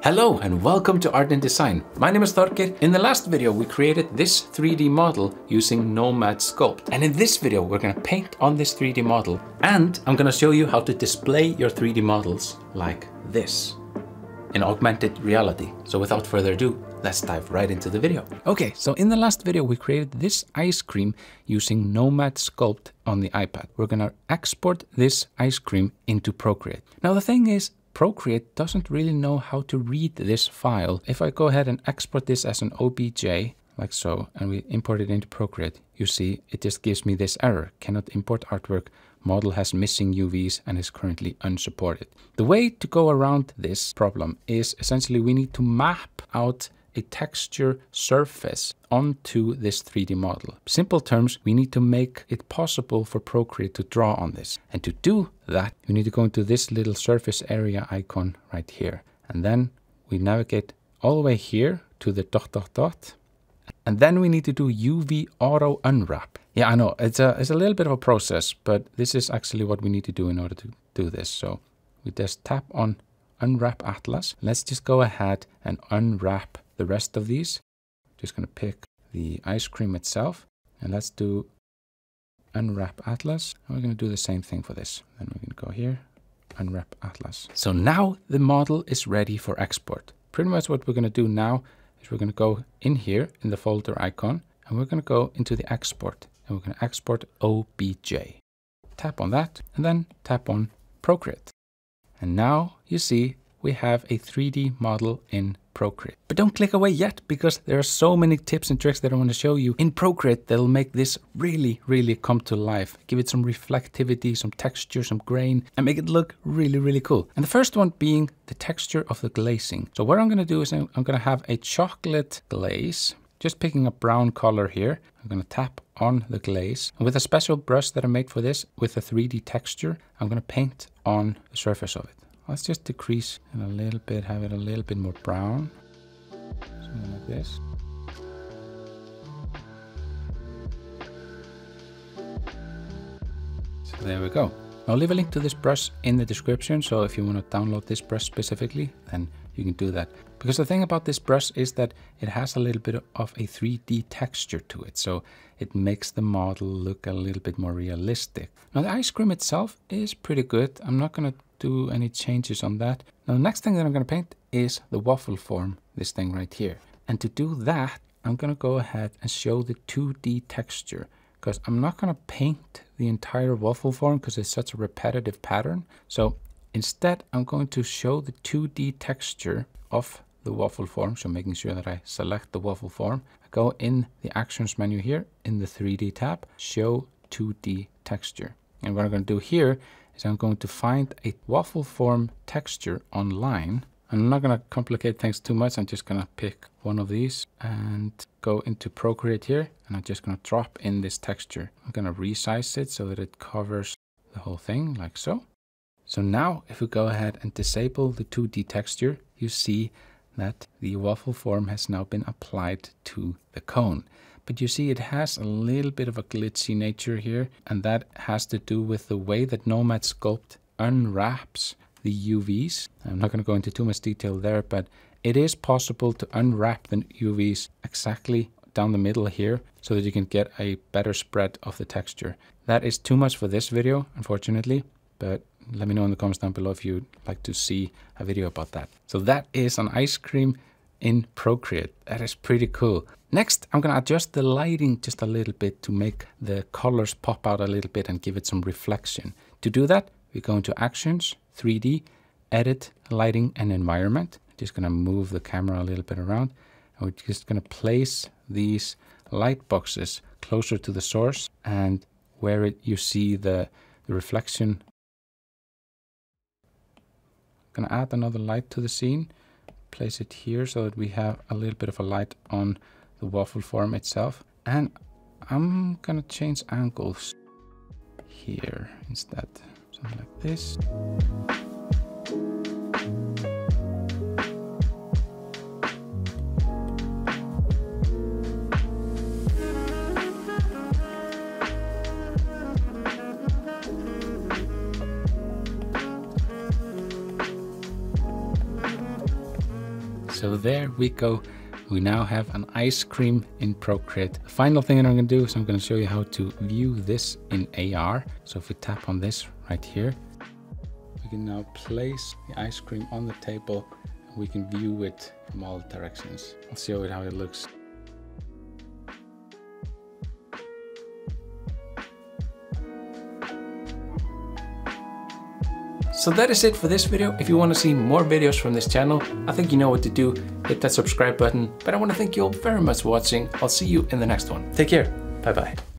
Hello and welcome to Art and Design. My name is Thorgeir. In the last video we created this 3D model using Nomad Sculpt. And in this video we're going to paint on this 3D model and I'm going to show you how to display your 3D models like this in augmented reality. So without further ado, let's dive right into the video. Okay, so in the last video we created this ice cream using Nomad Sculpt on the iPad. We're going to export this ice cream into Procreate. Now the thing is, Procreate doesn't really know how to read this file. If I go ahead and export this as an OBJ, like so, and we import it into Procreate, you see it just gives me this error. Cannot import artwork, model has missing UVs and is currently unsupported. The way to go around this problem is essentially we need to map out a texture surface onto this 3D model. Simple terms, we need to make it possible for Procreate to draw on this. And to do that, you need to go into this little surface area icon right here. And then we navigate all the way here to the ... And then we need to do UV auto unwrap. Yeah, I know, it's a little bit of a process, but this is actually what we need to do in order to do this. So we just tap on Unwrap Atlas. Let's just go ahead and unwrap the rest of these. Just going to pick the ice cream itself and let's do Unwrap Atlas. And we're going to do the same thing for this. Then we're going to go here, Unwrap Atlas. So now the model is ready for export. Pretty much what we're going to do now is we're going to go in here in the folder icon and we're going to go into the export and we're going to export OBJ. Tap on that and then tap on Procreate. And now you see we have a 3D model in Procreate. But don't click away yet because there are so many tips and tricks that I want to show you in Procreate that'll make this really come to life. Give it some reflectivity, some texture, some grain, and make it look really cool. And the first one being the texture of the glazing. So what I'm going to do is I'm going to have a chocolate glaze, just picking a brown color here. I'm going to tap on the glaze. And with a special brush that I made for this, with a 3D texture, I'm going to paint on the surface of it. Let's just decrease it a little bit, have it a little bit more brown. Something like this. So there we go. I'll leave a link to this brush in the description, so if you want to download this brush specifically, then you can do that. Because the thing about this brush is that it has a little bit of a 3D texture to it, so it makes the model look a little bit more realistic. Now the ice cream itself is pretty good. I'm not going to do any changes on that. Now the next thing that I'm going to paint is the waffle form, this thing right here. And to do that, I'm going to go ahead and show the 2D texture, because I'm not going to paint the entire waffle form because it's such a repetitive pattern. So instead, I'm going to show the 2D texture of the waffle form. So making sure that I select the waffle form. I go in the actions menu here in the 3D tab, show 2D texture. And what I'm going to do here is I'm going to find a waffle form texture online. I'm not going to complicate things too much. I'm just going to pick one of these and go into Procreate here. And I'm just going to drop in this texture. I'm going to resize it so that it covers the whole thing like so. So now if we go ahead and disable the 2D texture, you see that the waffle form has now been applied to the cone. But you see it has a little bit of a glitchy nature here, and that has to do with the way that Nomad Sculpt unwraps the UVs. I'm not going to go into too much detail there, but it is possible to unwrap the UVs exactly down the middle here so that you can get a better spread of the texture. That is too much for this video, unfortunately, but let me know in the comments down below if you'd like to see a video about that. So that is an ice cream in Procreate. That is pretty cool. Next, I'm going to adjust the lighting just a little bit to make the colors pop out a little bit and give it some reflection. To do that, we go into Actions, 3D, Edit, Lighting and Environment. Just going to move the camera a little bit around. And we're just going to place these light boxes closer to the source and where you see the reflection. I'm going to add another light to the scene. Place it here so that we have a little bit of a light on the waffle form itself. And I'm gonna change angles here instead. Something like this. So there we go. We now have an ice cream in Procreate. The final thing that I'm gonna do is I'm gonna show you how to view this in AR. So if we tap on this right here, we can now place the ice cream on the table and we can view it from all directions. I'll show you how it looks. So that is it for this video. If you want to see more videos from this channel, I think you know what to do. Hit that subscribe button. But I want to thank you all very much for watching. I'll see you in the next one. Take care. Bye bye.